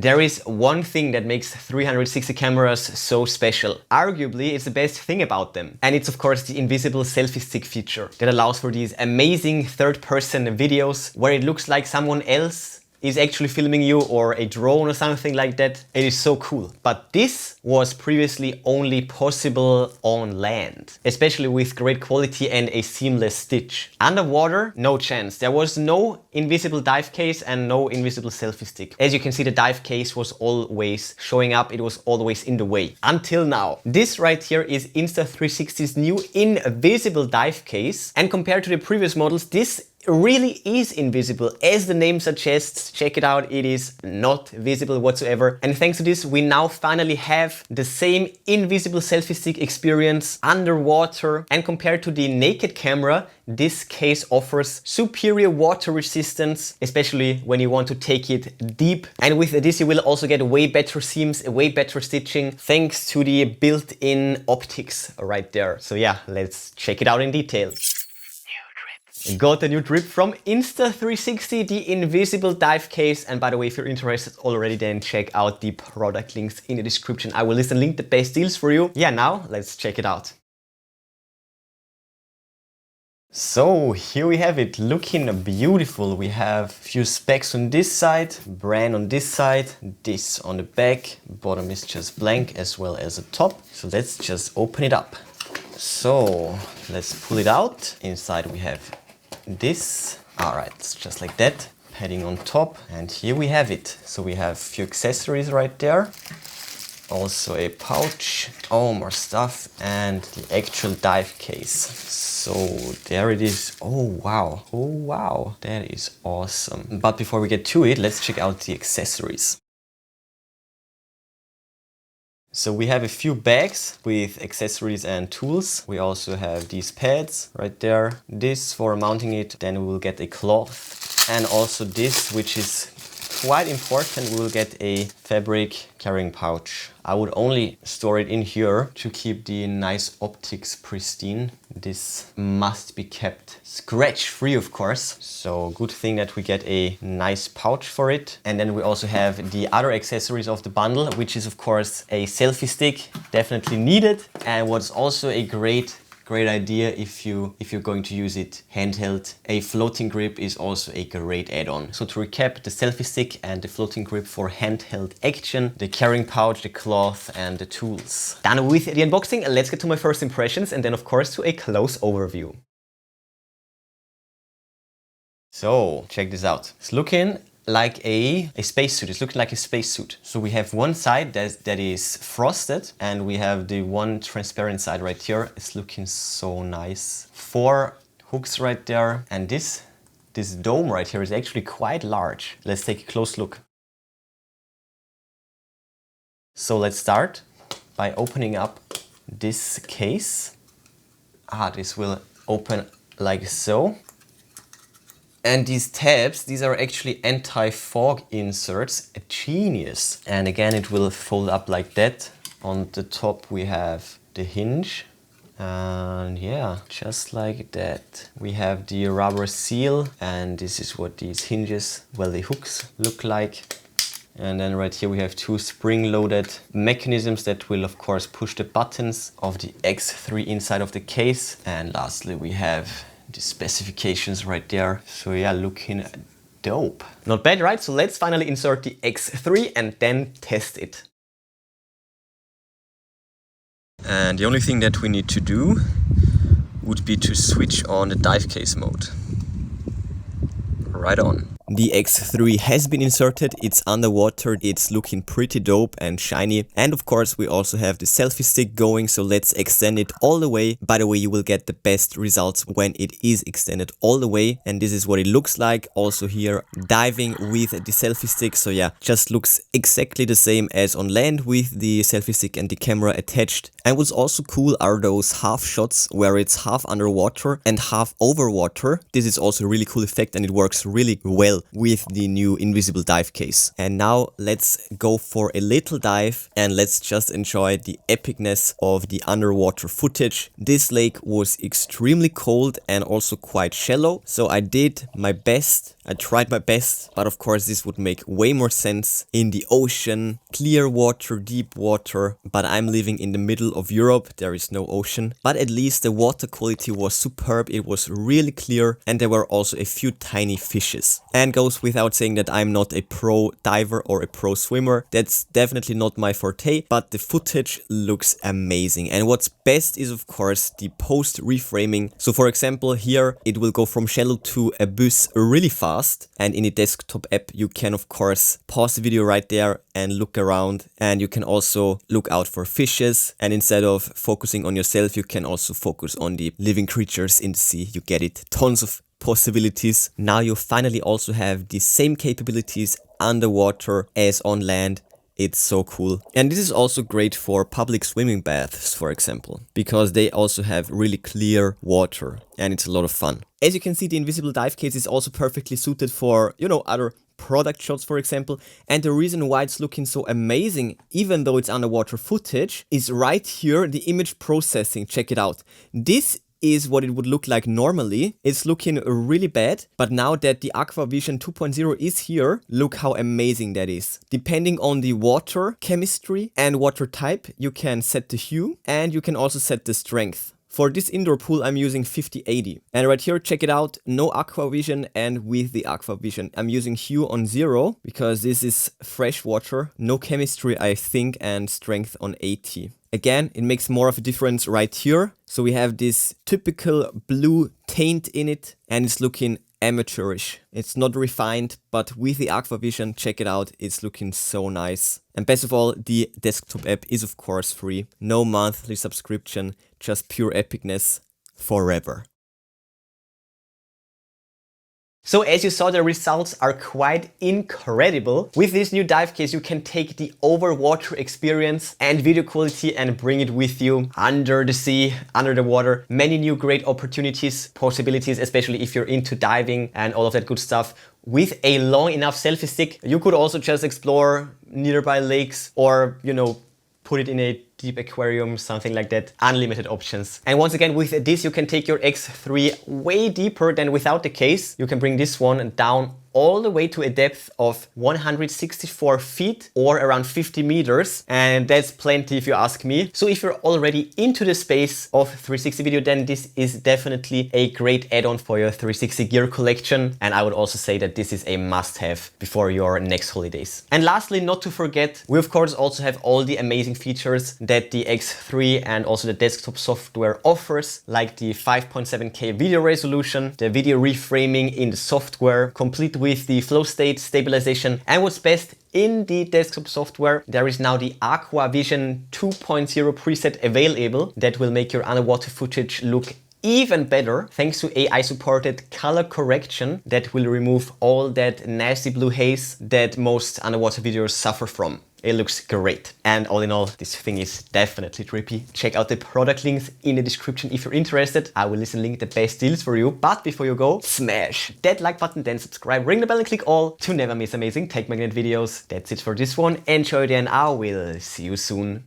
There is one thing that makes 360 cameras so special. Arguably, it's the best thing about them. And it's of course the invisible selfie stick feature that allows for these amazing third-person videos where it looks like someone else is actually filming you, or a drone or something like that. It is so cool. But this was previously only possible on land, especially with great quality and a seamless stitch. Underwater, no chance. There was no invisible dive case and no invisible selfie stick. As you can see, the dive case was always showing up. It was always in the way. Until now. This right here is Insta360's new invisible dive case. And compared to the previous models, this really is invisible. As the name suggests, check it out, it is not visible whatsoever. And thanks to this, we now finally have the same invisible selfie stick experience underwater. And compared to the naked camera, this case offers superior water resistance, especially when you want to take it deep. And with this, you will also get way better seams, way better stitching, thanks to the built-in optics right there. So yeah, let's check it out in detail. Got a new drip from Insta360, the invisible dive case. And by the way, if you're interested already, then check out the product links in the description. I will list and link the best deals for you. Yeah, now let's check it out. So here we have it, looking beautiful. We have a few specs on this side, brand on this side, this on the back, bottom is just blank as well as the top. So let's just open it up. So let's pull it out. Inside we have this. All right, it's just like that, padding on top. And here we have it. So we have a few accessories right there. Also a pouch, oh, more stuff, and the actual dive case. So there it is. Oh wow, oh wow, that is awesome. But before we get to it, let's check out the accessories. So we have a few bags with accessories and tools. We also have these pads right there. This for mounting it. Then we will get a cloth. And also this, which is quite important, we will get a fabric carrying pouch. I would only store it in here to keep the nice optics pristine. This must be kept scratch free, of course. So good thing that we get a nice pouch for it. And then we also have the other accessories of the bundle, which is of course a selfie stick, definitely needed. And what's also a great idea if you're going to use it handheld. A floating grip is also a great add-on. So to recap, the selfie stick and the floating grip for handheld action, the carrying pouch, the cloth and the tools. Done with the unboxing, let's get to my first impressions and then of course to a close overview. So check this out. It's looking like a spacesuit. It's looking like a spacesuit. So we have one side that is frosted and we have the one transparent side right here. It's looking so nice. 4 hooks right there. And this dome right here is actually quite large. Let's take a close look. So let's start by opening up this case. This will open like so. And these tabs, these are actually anti-fog inserts, a genius. And again, it will fold up like that. On the top we have the hinge. And yeah, just like that. We have the rubber seal, and this is what these hinges, well, the hooks look like. And then right here we have 2 spring-loaded mechanisms that will of course push the buttons of the X3 inside of the case. And lastly we have the specifications right there. So yeah, looking dope. Not bad, right? So let's finally insert the X3 and then test it. And the only thing that we need to do would be to switch on the dive case mode. Right on. The X3 has been inserted, it's underwater, it's looking pretty dope and shiny. And of course we also have the selfie stick going, so let's extend it all the way. By the way, you will get the best results when it is extended all the way. And this is what it looks like. Also here, diving with the selfie stick. So yeah, just looks exactly the same as on land with the selfie stick and the camera attached. And what's also cool are those half shots where it's half underwater and half over water. This is also a really cool effect and it works really well with the new invisible dive case. And now let's go for a little dive and let's just enjoy the epicness of the underwater footage. This lake was extremely cold and also quite shallow, so I did my best. I tried my best, but of course this would make way more sense in the ocean, clear water, deep water, but I'm living in the middle of Europe, there is no ocean. But at least the water quality was superb, it was really clear, and there were also a few tiny fishes. And goes without saying that I'm not a pro diver or a pro swimmer, that's definitely not my forte, but the footage looks amazing. And what's best is of course the post reframing. So for example here it will go from shallow to abyss really fast, and in the desktop app you can of course pause the video right there and look around, and you can also look out for fishes, and instead of focusing on yourself you can also focus on the living creatures in the sea. You get it, tons of possibilities. Now you finally also have the same capabilities underwater as on land. It's so cool. And this is also great for public swimming baths, for example, because they also have really clear water and it's a lot of fun. As you can see, the invisible dive case is also perfectly suited for, you know, other product shots, for example. And the reason why it's looking so amazing, even though it's underwater footage, is right here, the image processing. Check it out. This is what it would look like normally. It's looking really bad, but now that the Aqua Vision 2.0 is here, look how amazing that is. Depending on the water chemistry and water type, you can set the hue and you can also set the strength. For this indoor pool, I'm using 50/80. And right here, check it out, no Aqua Vision, and with the Aqua Vision, I'm using hue on 0 because this is fresh water, no chemistry, I think, and strength on 80. Again, it makes more of a difference right here. So we have this typical blue taint in it and it's looking amateurish. It's not refined, but with the Aqua Vision, check it out, it's looking so nice. And best of all, the desktop app is of course free. No monthly subscription, just pure epicness forever. So as you saw, the results are quite incredible. With this new dive case, you can take the overwater experience and video quality and bring it with you under the sea, under the water. Many new great opportunities, possibilities, especially if you're into diving and all of that good stuff. With a long enough selfie stick, you could also just explore nearby lakes or, you know, put it in a deep aquarium, something like that. Unlimited options. And once again, with this, you can take your X3 way deeper than without the case. You can bring this one down all the way to a depth of 164 feet or around 50 meters. And that's plenty if you ask me. So if you're already into the space of 360 video, then this is definitely a great add-on for your 360 gear collection. And I would also say that this is a must-have before your next holidays. And lastly, not to forget, we of course also have all the amazing features that the X3 and also the desktop software offers, like the 5.7K video resolution, the video reframing in the software, complete with the flow state stabilization. And what's best, in the desktop software, there is now the Aqua Vision 2.0 preset available that will make your underwater footage look even better thanks to AI supported color correction that will remove all that nasty blue haze that most underwater videos suffer from. It looks great. And all in all, this thing is definitely trippy. Check out the product links in the description if you're interested. I will link the best deals for you. But before you go, smash that like button, then subscribe, ring the bell and click all to never miss amazing tech magnet videos. That's it for this one. Enjoy it and I will see you soon.